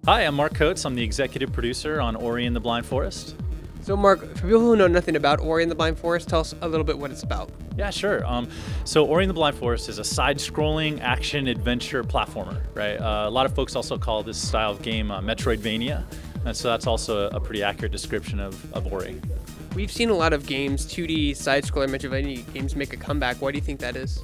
Hi, I'm Mark Coates. I'm the executive producer on Ori and the Blind Forest. So Mark, for people who know nothing about Ori and the Blind Forest, tell us a little bit what it's about. Yeah, sure. So Ori and the Blind Forest is a side-scrolling action-adventure platformer, right? A lot of folks also call this style of game Metroidvania, and so that's also a pretty accurate description of Ori. We've seen a lot of games, 2D side-scroller Metroidvania games make a comeback. Why do you think that is?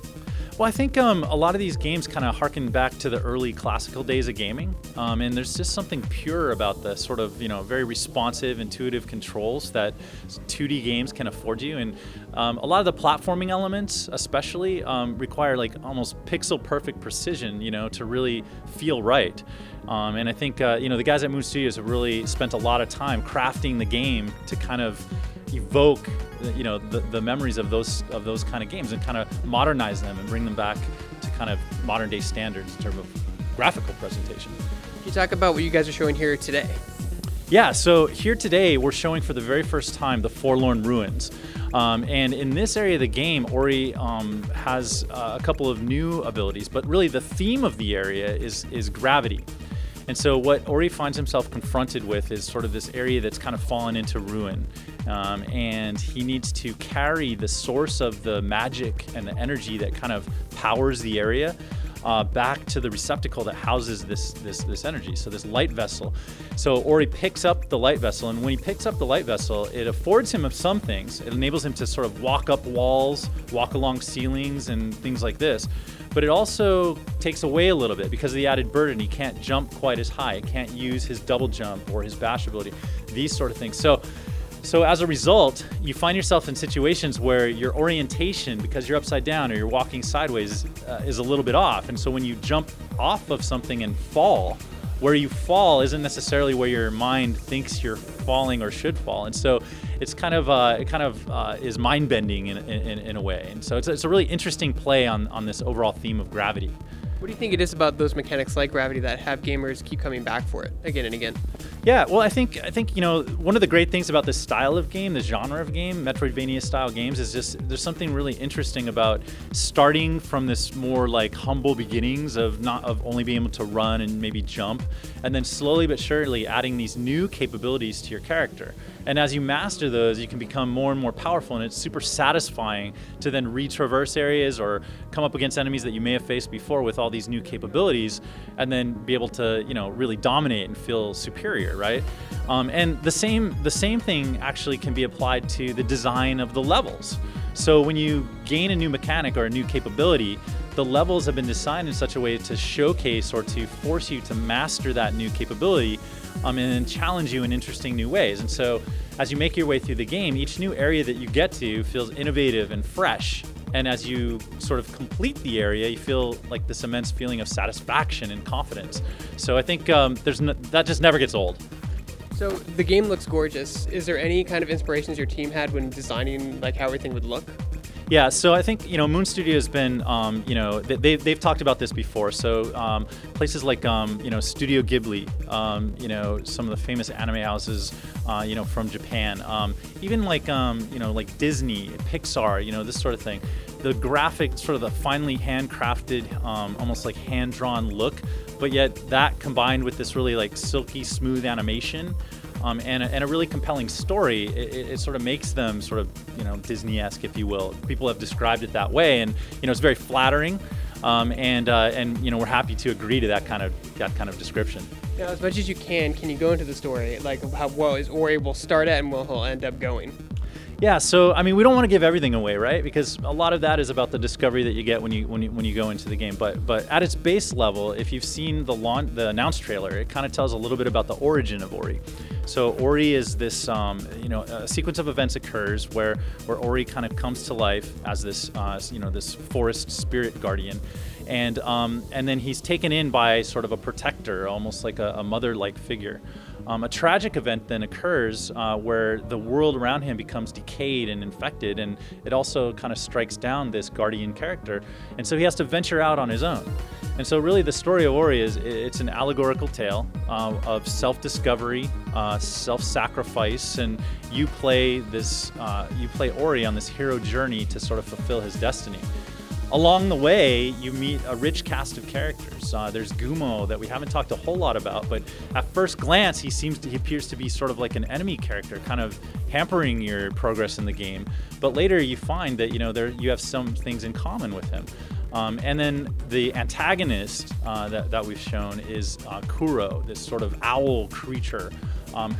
Well, I think a lot of these games kind of harken back to the early classical days of gaming, and there's just something pure about the sort of very responsive, intuitive controls that 2D games can afford you. And a lot of the platforming elements, especially, require like almost pixel-perfect precision, to really feel right. And I think the guys at Moon Studios have really spent a lot of time crafting the game to kind of evoke the memories of those kind of games and kind of modernize them and bring them back to kind of modern day standards in terms of graphical presentation. Can you talk about what you guys are showing here today? Yeah, so here today we're showing for the very first time the Forlorn Ruins. And in this area of the game, Ori has a couple of new abilities, but really the theme of the area is gravity. And so what Ori finds himself confronted with is sort of this area that's kind of fallen into ruin. And he needs to carry the source of the magic and the energy that kind of powers the area back to the receptacle that houses this energy, so this light vessel. So Ori picks up the light vessel, and when he picks up the light vessel, it affords him of some things. It enables him to sort of walk up walls, walk along ceilings, and things like this. But it also takes away a little bit because of the added burden. He can't jump quite as high. He can't use his double jump or his bash ability, these sort of things. So as a result, you find yourself in situations where your orientation, because you're upside down or you're walking sideways, is a little bit off. And so when you jump off of something and fall, where you fall isn't necessarily where your mind thinks you're falling or should fall. And so it's kind of is mind bending in a way. And so it's a really interesting play on this overall theme of gravity. What do you think it is about those mechanics like gravity that have gamers keep coming back for it again and again? Yeah, well, I think one of the great things about this style of game, the genre of game, Metroidvania style games, is just there's something really interesting about starting from this more like humble beginnings of only being able to run and maybe jump, and then slowly but surely adding these new capabilities to your character. And as you master those, you can become more and more powerful, and it's super satisfying to then retraverse areas or come up against enemies that you may have faced before with all these new capabilities, and then be able to really dominate and feel superior, right? And the same thing actually can be applied to the design of the levels. So when you gain a new mechanic or a new capability, the levels have been designed in such a way to showcase or to force you to master that new capability and then challenge you in interesting new ways. And so as you make your way through the game, each new area that you get to feels innovative and fresh. And as you sort of complete the area, you feel like this immense feeling of satisfaction and confidence. So I think that just never gets old. So the game looks gorgeous. Is there any kind of inspirations your team had when designing like how everything would look? Yeah, so I think Moon Studio has been they've talked about this before. So places like Studio Ghibli, some of the famous anime houses from Japan, even like Disney, Pixar, this sort of thing. The graphic, sort of the finely handcrafted, almost like hand-drawn look, but yet that combined with this really like silky smooth animation. And a really compelling story, it sort of makes them sort of, Disney-esque, if you will. People have described it that way, and it's very flattering, and we're happy to agree to that kind of description. Now, as much as you can you go into the story, like how well is Ori will start at and where he'll end up going? Yeah, so we don't want to give everything away, right? Because a lot of that is about the discovery that you get when you go into the game. But at its base level, if you've seen the announced trailer, it kind of tells a little bit about the origin of Ori. So Ori is this, a sequence of events occurs where Ori kind of comes to life as this, this forest spirit guardian, and then he's taken in by sort of a protector, almost like a mother-like figure. A tragic event then occurs where the world around him becomes decayed and infected, and it also kind of strikes down this guardian character, and so he has to venture out on his own. And so really the story of Ori it's an allegorical tale of self-discovery, self-sacrifice, and you play Ori on this hero journey to sort of fulfill his destiny. Along the way, you meet a rich cast of characters. There's Gumo that we haven't talked a whole lot about, but at first glance, he appears to be sort of like an enemy character, kind of hampering your progress in the game. But later, you find that you have some things in common with him. And then the antagonist that we've shown is Kuro, this sort of owl creature,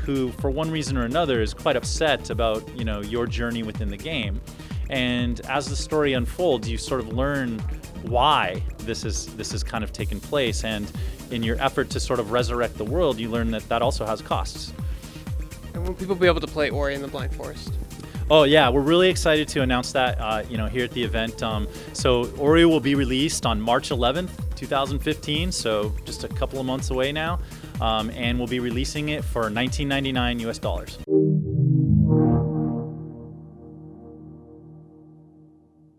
who, for one reason or another, is quite upset about your journey within the game. And as the story unfolds, you sort of learn why this is kind of taken place. And in your effort to sort of resurrect the world, you learn that also has costs. And will people be able to play Ori in the Blind Forest? Oh yeah, we're really excited to announce that here at the event. So Ori will be released on March 11th, 2015, so just a couple of months away now, and we'll be releasing it for $19.99 US.